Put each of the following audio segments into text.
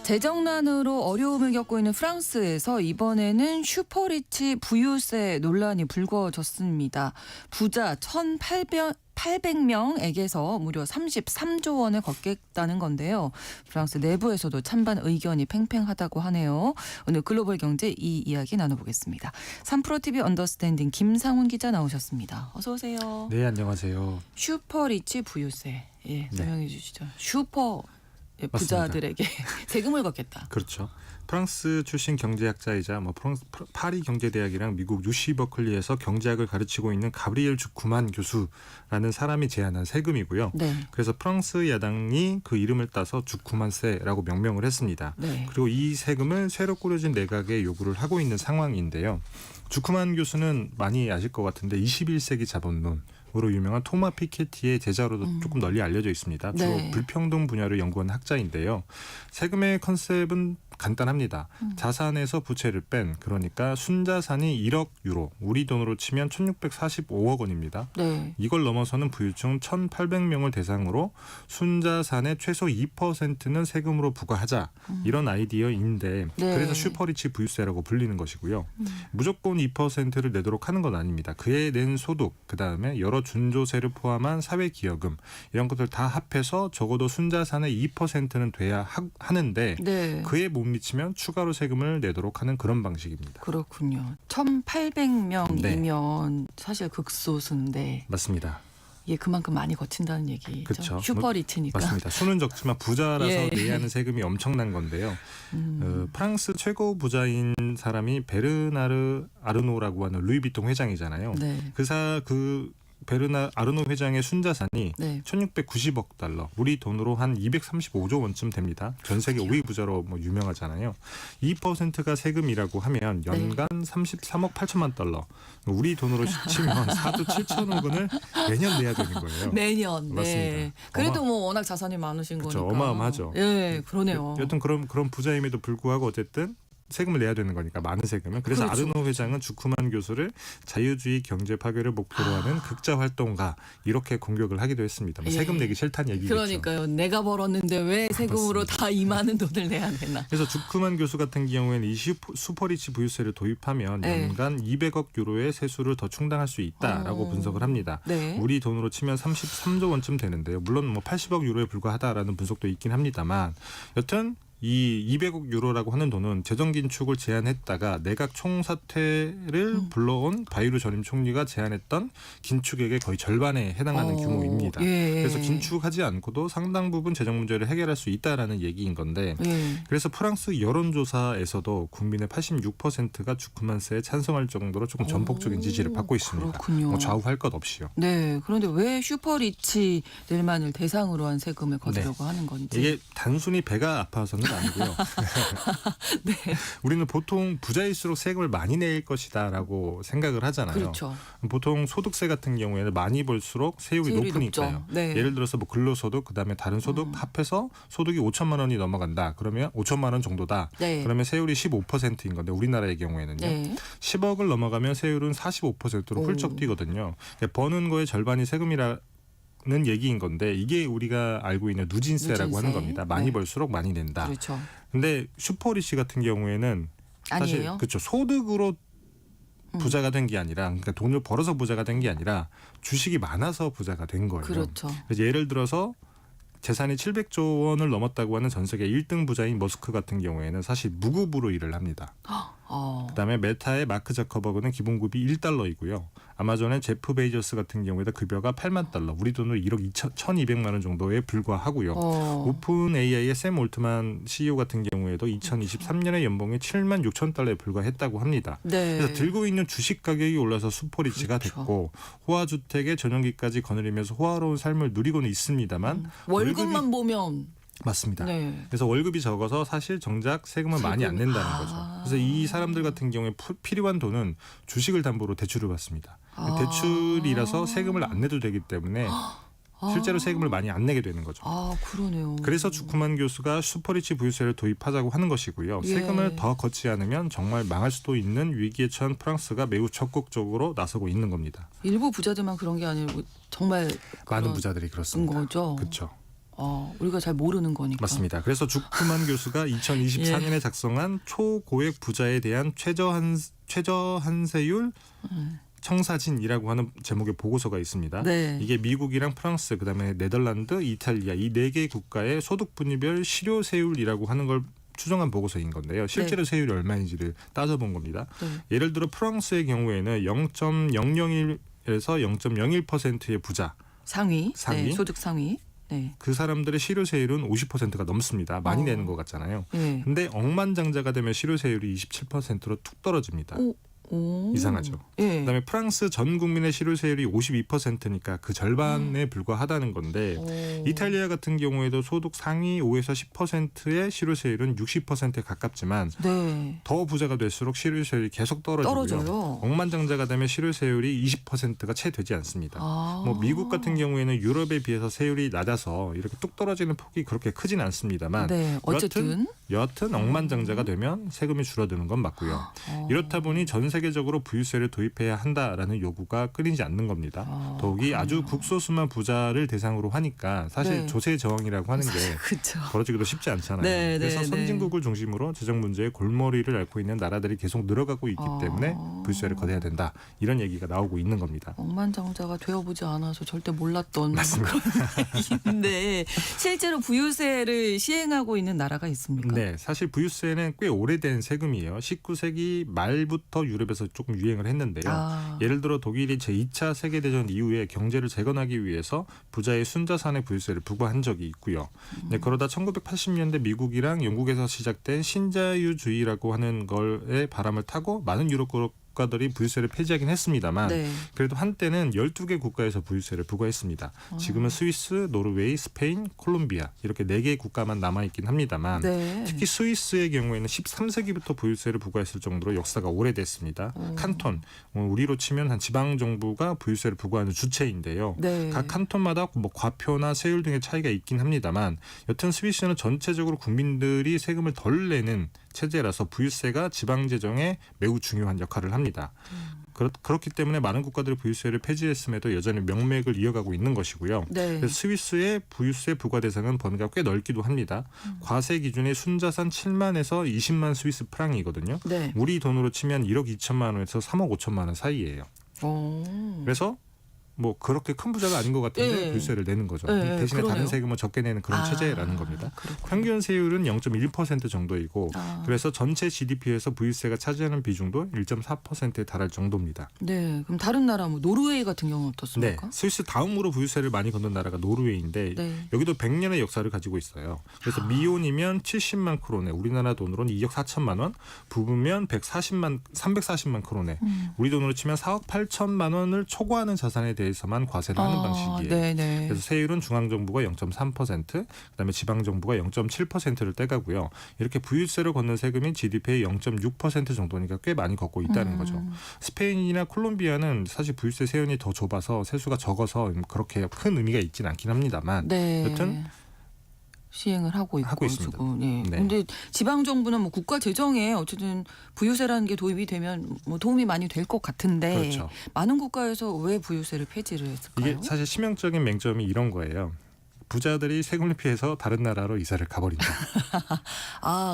재정난으로 어려움을 겪고 있는 프랑스에서 이번에는 슈퍼리치 부유세 논란이 불거졌습니다. 부자 1,800명에게서 무려 33조 원을 걷겠다는 건데요. 프랑스 내부에서도 찬반 의견이 팽팽하다고 하네요. 오늘 글로벌 경제 이 이야기 나눠보겠습니다. 3프로TV 언더스탠딩 김상훈 기자 나오셨습니다. 어서 오세요. 네, 안녕하세요. 슈퍼리치 부유세. 예, 설명해 주시죠. 슈퍼 부자들에게 세금을 걷겠다. 그렇죠. 프랑스 출신 경제학자이자 파리 경제대학이랑 미국 UC 버클리에서 경제학을 가르치고 있는 가브리엘 주쿠만 교수라는 사람이 제안한 세금이고요. 네. 그래서 프랑스 야당이 그 이름을 따서 주쿠만세라고 명명을 했습니다. 네. 그리고 이 세금을 새로 꾸려진 내각에 요구를 하고 있는 상황인데요. 주쿠만 교수는 많이 아실 것 같은데 21세기 자본론으로 유명한 토마 피케티의 제자로도 조금 널리 알려져 있습니다. 주로 네. 불평등 분야를 연구한 학자인데요. 세금의 컨셉은 간단합니다. 자산에서 부채를 뺀, 그러니까 순자산이 1억 유로, 우리 돈으로 치면 1645억 원입니다. 네. 이걸 넘어서는 부유층 1,800명을 대상으로 순자산의 최소 2%는 세금으로 부과하자, 이런 아이디어인데 네. 그래서 슈퍼리치 부유세라고 불리는 것이고요. 무조건 2%를 내도록 하는 건 아닙니다. 그에 낸 소득, 그다음에 여러 준조세를 포함한 사회기여금, 이런 것들 다 합해서 적어도 순자산의 2%는 돼야 하는데 네. 그에 못 미치면 추가로 세금을 내도록 하는 그런 방식입니다. 그렇군요. 1,800명이면 사실 극소수인데 맞습니다. 이게 그만큼 많이 거친다는 얘기죠. 그렇죠. 슈퍼리치니까. 맞습니다. 수는 적지만 부자라서 예. 내야 하는 세금이 엄청난 건데요. 프랑스 최고 부자인 사람이 베르나르 아르노라고 하는 루이비통 회장이잖아요. 네. 그 베르나 아르노 회장의 순자산이 네. 1690억 달러, 우리 돈으로 한 235조 원쯤 됩니다. 전 세계 5위 부자로 유명하잖아요. 2%가 세금이라고 하면 연간 33억 8천만 달러, 우리 돈으로 치면 4조 7천억 원을 매년 내야 되는 거예요. 매년. 맞습니다. 네. 그래도 워낙 자산이 많으신 그렇죠. 거니까. 어마어마하죠. 예, 그러네요. 여튼 그런 부자임에도 불구하고 어쨌든 세금을 내야 되는 거니까, 많은 세금을. 그래서 그렇죠. 아르노 회장은 주쿠만 교수를 자유주의 경제 파괴를 목표로 하는 극자 활동가, 이렇게 공격을 하기도 했습니다. 예. 세금 내기 싫다는 얘기겠죠. 그러니까요. 내가 벌었는데 왜 세금으로 다 이 많은 돈을 내야 되나. 그래서 주쿠만 교수 같은 경우에는 이 슈퍼리치 부유세를 도입하면 네. 연간 200억 유로의 세수를 더 충당할 수 있다라고 분석을 합니다. 네. 우리 돈으로 치면 33조 원쯤 되는데요. 물론 80억 유로에 불과하다라는 분석도 있긴 합니다만, 여튼 이 200억 유로라고 하는 돈은 재정 긴축을 제안했다가 내각 총사퇴를 불러온 바이루 전임 총리가 제안했던 긴축액의 거의 절반에 해당하는 규모입니다. 예. 그래서 긴축하지 않고도 상당 부분 재정 문제를 해결할 수 있다라는 얘기인 건데, 예. 그래서 프랑스 여론조사에서도 국민의 86%가 주쿠만세에 찬성할 정도로 조금 전폭적인 지지를 받고 있습니다. 그렇군요. 좌우할 것 없이요. 네. 그런데 왜 슈퍼리치들만을 대상으로 한 세금을 거두려고 하는 건지. 이게 단순히 배가 아파서는 아니고요. 네. 우리는 보통 부자일수록 세금을 많이 낼 것이다라고 생각을 하잖아요. 그렇죠. 보통 소득세 같은 경우에는 많이 벌수록 세율이 높으니까요. 높죠. 네. 예를 들어서 근로소득, 그다음에 다른 소득 합해서 소득이 5천만 원이 넘어간다. 그러면 5천만 원 정도다. 네. 그러면 세율이 15%인 건데, 우리나라의 경우에는요. 네. 10억을 넘어가면 세율은 45%로 훌쩍 뛰거든요. 버는 거의 절반이 세금이라 는 얘기인 건데, 이게 우리가 알고 있는 누진세라고 하는 겁니다. 많이 네. 벌수록 많이 낸다. 그렇죠. 근데 슈퍼리치 같은 경우에는 사실 아니에요. 그렇죠. 소득으로 부자가 된 게 아니라, 그러니까 돈을 벌어서 부자가 된 게 아니라 주식이 많아서 부자가 된 거예요. 그렇죠. 그래서 예를 들어서 재산이 700조 원을 넘었다고 하는 전 세계 1등 부자인 머스크 같은 경우에는 사실 무급으로 일을 합니다. 그다음에 메타의 마크 자커버그는 기본급이 $1이고요. 아마존의 제프 베이저스 같은 경우에도 급여가 $8만, 우리 돈으로 1억 1,200만 원 정도에 불과하고요. 오픈 AI의 샘 올트만 CEO 같은 경우에도 2023년에 연봉이 $7만 6천 불과했다고 합니다. 네. 그래서 들고 있는 주식 가격이 올라서 슈퍼리치가 그렇죠. 됐고, 호화주택에 전용기까지 거느리면서 호화로운 삶을 누리고는 있습니다만 월급만 보면 맞습니다. 네. 그래서 월급이 적어서 사실 정작 세금을 많이 안 낸다는 거죠. 그래서 이 사람들 같은 경우에 필요한 돈은 주식을 담보로 대출을 받습니다. 대출이라서 세금을 안 내도 되기 때문에 실제로 세금을 많이 안 내게 되는 거죠. 그러네요. 그래서 주쿠만 교수가 슈퍼리치 부유세를 도입하자고 하는 것이고요. 예. 세금을 더 걷지 않으면 정말 망할 수도 있는 위기에 처한 프랑스가 매우 적극적으로 나서고 있는 겁니다. 일부 부자들만 그런 게 아니고 정말 많은 부자들이 그렇습니다. 거죠. 그렇죠. 우리가 잘 모르는 거니까. 맞습니다. 그래서 주크만 교수가 2024년에 작성한 초고액 부자에 대한 최저한세율 청사진이라고 하는 제목의 보고서가 있습니다. 네. 이게 미국이랑 프랑스, 그다음에 네덜란드, 이탈리아 이 4개 국가의 소득 분위별 실효세율이라고 하는 걸 추정한 보고서인 건데요. 실제로 세율이 얼마인지를 따져본 겁니다. 네. 예를 들어 프랑스의 경우에는 0.001에서 0.01%의 부자 상위. 상위? 네, 소득 상위. 네. 그 사람들의 실효세율은 50%가 넘습니다. 많이 내는 것 같잖아요. 네. 근데 억만장자가 되면 실효세율이 27%로 툭 떨어집니다. 오. 이상하죠. 예. 그다음에 프랑스 전 국민의 실효세율이 52%니까 그 절반에 불과하다는 건데 이탈리아 같은 경우에도 소득 상위 5에서 10%의 실효세율은 60%에 가깝지만 네. 더 부자가 될수록 실효세율이 계속 떨어지고요. 떨어져요. 억만장자가 되면 실효세율이 20%가 채 되지 않습니다. 뭐 미국 같은 경우에는 유럽에 비해서 세율이 낮아서 이렇게 뚝 떨어지는 폭이 그렇게 크진 않습니다만 네. 어쨌든 여하튼 억만장자가 되면 세금이 줄어드는 건 맞고요. 이렇다 보니 전 세계적으로 부유세를 도입해야 한다라는 요구가 끊이지 않는 겁니다. 더욱이 아주 극소수만 부자를 대상으로 하니까 사실 네. 조세 저항이라고 하는 게 그렇죠. 벌어지기도 쉽지 않잖아요. 네, 그래서 네, 선진국을 중심으로 재정 문제에 골머리를 앓고 있는 나라들이 계속 늘어가고 있기 때문에 부유세를 거둬야 된다. 이런 얘기가 나오고 있는 겁니다. 억만장자가 되어보지 않아서 절대 몰랐던 맞습니다. 그런 얘기인데 실제로 부유세를 시행하고 있는 나라가 있습니까? 네, 사실 부유세는 꽤 오래된 세금이에요. 19세기 말부터 유럽에서 조금 유행을 했는데요. 예를 들어 독일이 제2차 세계대전 이후에 경제를 재건하기 위해서 부자의 순자산의 부유세를 부과한 적이 있고요. 네, 그러다 1980년대 미국이랑 영국에서 시작된 신자유주의라고 하는 걸에 바람을 타고 많은 유럽 국가들이 부유세를 폐지하긴 했습니다만 네. 그래도 한때는 12개 국가에서 부유세를 부과했습니다. 지금은 스위스, 노르웨이, 스페인, 콜롬비아 이렇게 4개의 국가만 남아있긴 합니다만 네. 특히 스위스의 경우에는 13세기부터 부유세를 부과했을 정도로 역사가 오래됐습니다. 칸톤, 우리로 치면 한 지방정부가 부유세를 부과하는 주체인데요. 네. 각 칸톤마다 뭐 과표나 세율 등의 차이가 있긴 합니다만 여튼 스위스는 전체적으로 국민들이 세금을 덜 내는 체제라서 부유세가 지방재정에 매우 중요한 역할을 합니다. 그렇기 때문에 많은 국가들이 부유세를 폐지했음에도 여전히 명맥을 이어가고 있는 것이고요. 네. 그래서 스위스의 부유세 부과 대상은 범위가 꽤 넓기도 합니다. 과세 기준이 순자산 7만에서 20만 스위스 프랑이거든요. 네. 우리 돈으로 치면 1억 2천만 원에서 3억 5천만 원 사이예요. 그래서 뭐 그렇게 큰 부자가 아닌 것 같은데 네. 부유세를 내는 거죠. 네, 대신에 그러네요. 다른 세금을 적게 내는 그런 체제라는 겁니다. 그렇군요. 평균 세율은 0.1% 정도이고 그래서 전체 GDP에서 부유세가 차지하는 비중도 1.4%에 달할 정도입니다. 네. 그럼 다른 나라 뭐 노르웨이 같은 경우는 네, 어떻습니까? 스위스 다음으로 부유세를 많이 걷는 나라가 노르웨이인데 네. 여기도 100년의 역사를 가지고 있어요. 그래서 미혼이면 70만 크로네, 우리나라 돈으로는 2억 4천만 원, 부부면 340만 크로네, 우리 돈으로 치면 4억 8천만 원을 초과하는 자산에 대해서만 과세를 하는 방식이에요. 네네. 그래서 세율은 중앙정부가 0.3%, 그다음에 지방정부가 0.7%를 떼가고요. 이렇게 부유세를 걷는 세금이 GDP의 0.6% 정도니까 꽤 많이 걷고 있다는 거죠. 스페인이나 콜롬비아는 사실 부유세 세율이 더 좁아서 세수가 적어서 그렇게 큰 의미가 있지는 않긴 합니다만 네. 여튼 시행을 하고 있습니다. 네. 네. 근데 지방 정부는 뭐 국가 재정에 어쨌든 부유세라는 게 도입이 되면 뭐 도움이 많이 될 것 같은데 그렇죠. 많은 국가에서 왜 부유세를 폐지를 했을까요? 이게 사실 치명적인 맹점이 이런 거예요. 부자들이 세금을 피해서 다른 나라로 이사를 가버린다.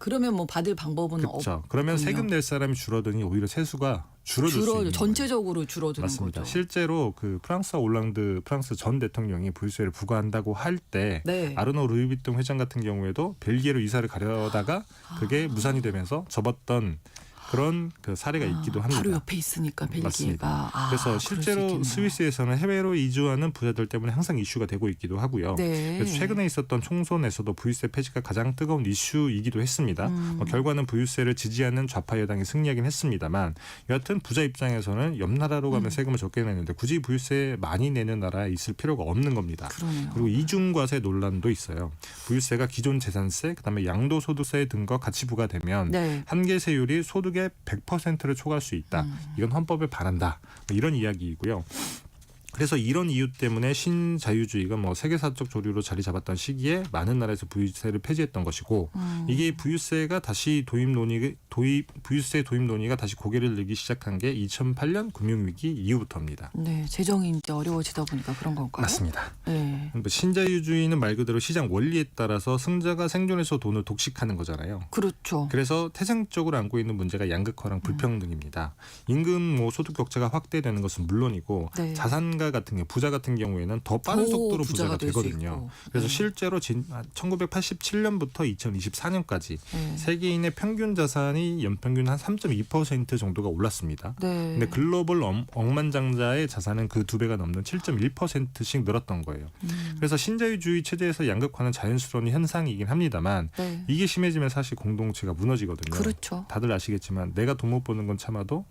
그러면 뭐 받을 방법은 그렇죠. 그러면 없군요. 세금 낼 사람이 줄어드니 오히려 세수가 줄어들 수 있는 전체적으로 줄어드는 맞습니다. 거죠. 실제로 그 프랑스와 올랑드 프랑스 전 대통령이 부유세를 부과한다고 할 때 네. 아르노 루이비통 회장 같은 경우에도 벨기에로 이사를 가려다가 그게 무산이 되면서 접었던 그런 그 사례가 있기도 합니다. 바로 옆에 있으니까 벨기에가. 맞습니다. 그래서 그럴 수 실제로 있겠네요. 스위스에서는 해외로 이주하는 부자들 때문에 항상 이슈가 되고 있기도 하고요. 네. 그래서 최근에 있었던 총선에서도 부유세 폐지가 가장 뜨거운 이슈이기도 했습니다. 결과는 부유세를 지지하는 좌파 여당이 승리하긴 했습니다만 여하튼 부자 입장에서는 옆 나라로 가면 세금을 적게 내는데 굳이 부유세 많이 내는 나라에 있을 필요가 없는 겁니다. 그러네요. 그리고 이중과세 논란도 있어요. 부유세가 기존 재산세, 그다음에 양도소득세 등과 같이 부과되면 네. 한계 세율이 소득의 100%를 초과할 수 있다. 이건 헌법에 반한다. 뭐 이런 이야기이고요. 그래서 이런 이유 때문에 신자유주의가 뭐 세계사적 조류로 자리 잡았던 시기에 많은 나라에서 부유세를 폐지했던 것이고 이게 부유세가 다시 도입 부유세 도입 논의가 다시 고개를 들기 시작한 게 2008년 금융위기 이후부터입니다. 네, 재정이 이제 어려워지다 보니까 그런 건가요? 맞습니다. 네. 신자유주의는 말 그대로 시장 원리에 따라서 승자가 생존해서 돈을 독식하는 거잖아요. 그렇죠. 그래서 태생적으로 안고 있는 문제가 양극화랑 불평등입니다. 임금 소득 격차가 확대되는 것은 물론이고 네. 자산가 같은 경우, 부자 같은 경우에는 더 빠른 속도로 부자가 될수 되거든요. 있고. 그래서 네. 실제로 1987년부터 2024년까지 네. 세계인의 평균 자산이 연평균 한 3.2% 정도가 올랐습니다. 네. 근데 글로벌 억만장자의 자산은 그 2배가 넘는 7.1%씩 늘었던 거예요. 그래서 신자유주의 체제에서 양극화는 자연스러운 현상이긴 합니다만 네. 이게 심해지면 사실 공동체가 무너지거든요. 그렇죠. 다들 아시겠지만 내가 돈 못 버는 건 참아도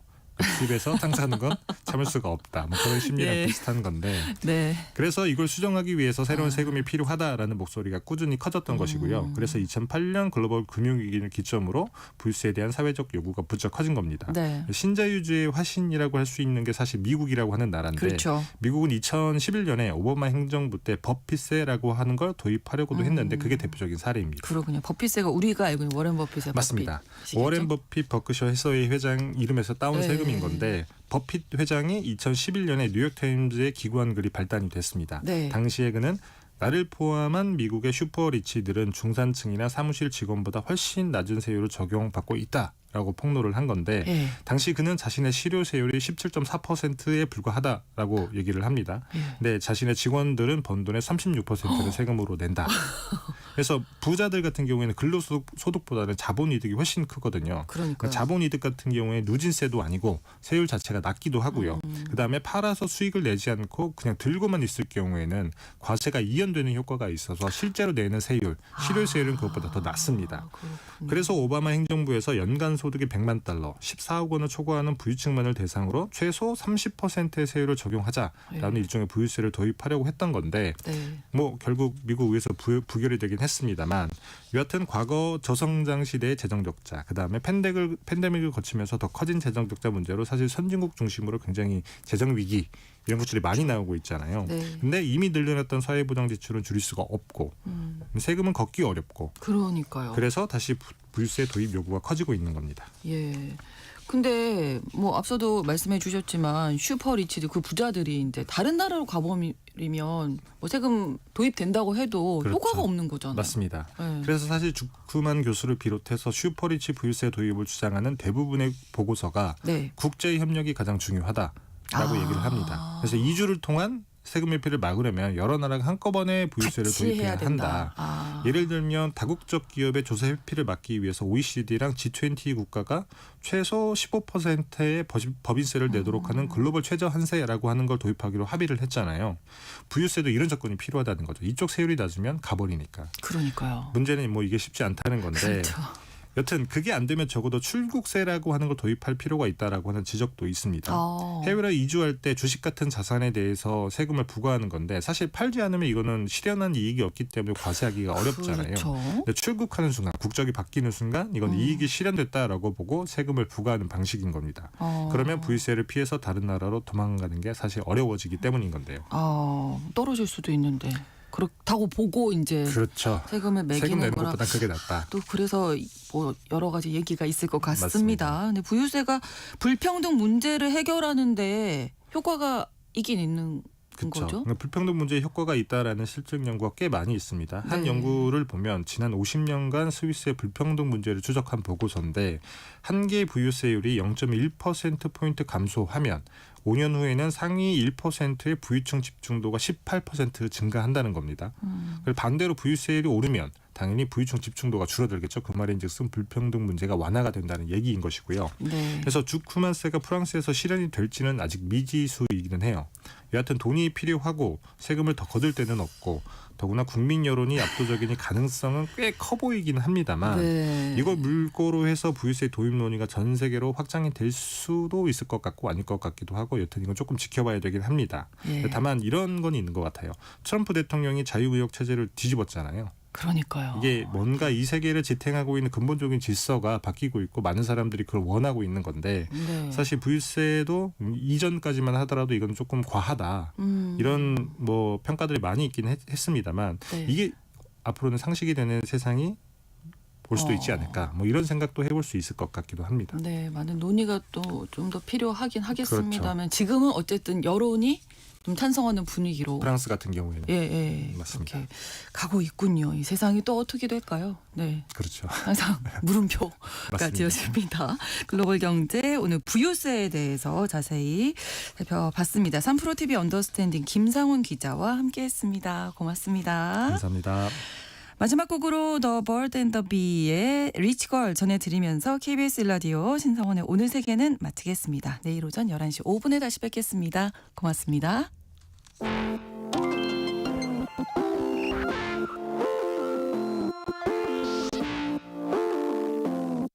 집에서 상사하는 건 참을 수가 없다. 뭐 그런 심리랑 예. 비슷한 건데 네. 그래서 이걸 수정하기 위해서 새로운 세금이 필요하다라는 목소리가 꾸준히 커졌던 것이고요. 그래서 2008년 글로벌 금융위기를 기점으로 부유세에 대한 사회적 요구가 부쩍 커진 겁니다. 네. 신자유주의의 화신이라고 할 수 있는 게 사실 미국이라고 하는 나라인데 그렇죠. 미국은 2011년에 오바마 행정부 때 버핏세라고 하는 걸 도입하려고도 했는데 그게 대표적인 사례입니다. 그러군요. 버핏세가 우리가 알고 있는 워렌 버핏의 맞습니다. 버핏이시겠죠? 워렌 버핏 버크셔 해서웨이 회장 이름에서 따온 네. 세금인 건데 버핏 회장이 2011년에 뉴욕타임즈에 기고한 글이 발단이 됐습니다. 네. 당시에 그는 나를 포함한 미국의 슈퍼리치들은 중산층이나 사무실 직원보다 훨씬 낮은 세율을 적용받고 있다라고 폭로를 한 건데 네. 당시 그는 자신의 실효세율이 17.4%에 불과하다라고 얘기를 합니다. 근데 자신의 직원들은 번 돈의 36%를 세금으로 낸다. 그래서 부자들 같은 경우에는 근로소득보다는 자본이득이 훨씬 크거든요. 그러니까 자본이득 같은 경우에 누진세도 아니고 세율 자체가 낮기도 하고요. 그다음에 팔아서 수익을 내지 않고 그냥 들고만 있을 경우에는 과세가 이연되는 효과가 있어서 실제로 내는 세율, 실효세율은 그것보다 더 낮습니다. 그렇군요. 그래서 오바마 행정부에서 연간 소득이 100만 달러, 14억 원을 초과하는 부유층만을 대상으로 최소 30%의 세율을 적용하자라는 일종의 부유세를 도입하려고 했던 건데 네. 뭐 결국 미국 의회에서 부결이 되긴 했습니다만 여하튼 과거 저성장 시대의 재정 적자, 그다음에 팬데믹을 거치면서 더 커진 재정 적자 문제로 사실 선진국 중심으로 굉장히 재정 위기 이런 것들이 많이 나오고 있잖아요. 네. 근데 이미 늘려놨던 사회보장 지출은 줄일 수가 없고 세금은 걷기 어렵고 그러니까요. 그래서 다시 부유세 도입 요구가 커지고 있는 겁니다. 예. 근데 뭐 앞서도 말씀해 주셨지만 슈퍼리치들 그 부자들이 이제 다른 나라로 가버리면 뭐 세금 도입된다고 해도 그렇죠. 효과가 없는 거잖아요. 맞습니다. 네. 그래서 사실 주크만 교수를 비롯해서 슈퍼리치 부유세 도입을 주장하는 대부분의 보고서가 네. 국제 협력이 가장 중요하다라고 얘기를 합니다. 그래서 이주를 통한 세금 회피를 막으려면 여러 나라가 한꺼번에 부유세를 같이 도입해야 해야 된다. 한다. 예를 들면 다국적 기업의 조세 회피를 막기 위해서 OECD랑 G20 국가가 최소 15%의 법인세를 내도록 하는 글로벌 최저 한세라고 하는 걸 도입하기로 합의를 했잖아요. 부유세도 이런 조건이 필요하다는 거죠. 이쪽 세율이 낮으면 가버리니까. 그러니까요. 문제는 뭐 이게 쉽지 않다는 건데 그렇죠. 여튼 그게 안 되면 적어도 출국세라고 하는 걸 도입할 필요가 있다라고 하는 지적도 있습니다. 해외로 이주할 때 주식 같은 자산에 대해서 세금을 부과하는 건데 사실 팔지 않으면 이거는 실현한 이익이 없기 때문에 과세하기가 어렵잖아요. 그렇죠. 근데 출국하는 순간, 국적이 바뀌는 순간 이건 이익이 실현됐다라고 보고 세금을 부과하는 방식인 겁니다. 그러면 부유세를 피해서 다른 나라로 도망가는 게 사실 어려워지기 때문인 건데요. 떨어질 수도 있는데 그렇다고 보고 이제 그렇죠. 세금을 세금 매기는 내는 거라 것보다 그게 낫다. 또 그래서 뭐 여러 가지 얘기가 있을 것 같습니다. 맞습니다. 근데 부유세가 불평등 문제를 해결하는데 효과가 있긴 있는 그렇죠. 거죠? 불평등 문제에 효과가 있다라는 실증 연구가 꽤 많이 있습니다. 한 네. 연구를 보면 지난 50년간 스위스의 불평등 문제를 추적한 보고서인데 한 개의 부유세율이 0.1%포인트 감소하면 5년 후에는 상위 1%의 부유층 집중도가 18% 증가한다는 겁니다. 반대로 부유세율이 오르면 당연히 부유층 집중도가 줄어들겠죠. 그 말인즉슨 불평등 문제가 완화가 된다는 얘기인 것이고요. 네. 그래서 주크만세가 프랑스에서 실현이 될지는 아직 미지수이기는 해요. 여하튼 돈이 필요하고 세금을 더 거둘 데는 없고 더구나 국민 여론이 압도적이니 가능성은 꽤 커 보이긴 합니다만 네. 이걸 물꼬로 해서 부유세 도입 논의가 전 세계로 확장이 될 수도 있을 것 같고 아닐 것 같기도 하고 여튼 이건 조금 지켜봐야 되긴 합니다. 예. 다만 이런 건 있는 것 같아요. 트럼프 대통령이 자유무역 체제를 뒤집었잖아요. 그러니까요. 이게 뭔가 이 세계를 지탱하고 있는 근본적인 질서가 바뀌고 있고 많은 사람들이 그걸 원하고 있는 건데 네. 사실 부유세도 이전까지만 하더라도 이건 조금 과하다. 이런 뭐 평가들이 많이 있긴 했습니다만 네. 이게 앞으로는 상식이 되는 세상이 볼 수도 있지 않을까. 뭐 이런 생각도 해볼 수 있을 것 같기도 합니다. 네, 많은 논의가 또 좀 더 필요하긴 하겠습니다만 그렇죠. 지금은 어쨌든 여론이 좀 찬성하는 분위기로 프랑스 같은 경우에는 맞습니다. 그렇게 가고 있군요. 이 세상이 또 어떻게 될까요? 네. 그렇죠. 항상 물음표가 맞습니다. 지어집니다. 글로벌 경제 오늘 부유세에 대해서 자세히 살펴봤습니다. 3프로TV 언더스탠딩 김상훈 기자와 함께했습니다. 고맙습니다. 감사합니다. 마지막 곡으로 The Bird and the Bee의 Rich Girl 전해드리면서 KBS 라디오 신성원의 오늘 세계는 마치겠습니다. 내일 오전 11시 5분에 다시 뵙겠습니다. 고맙습니다.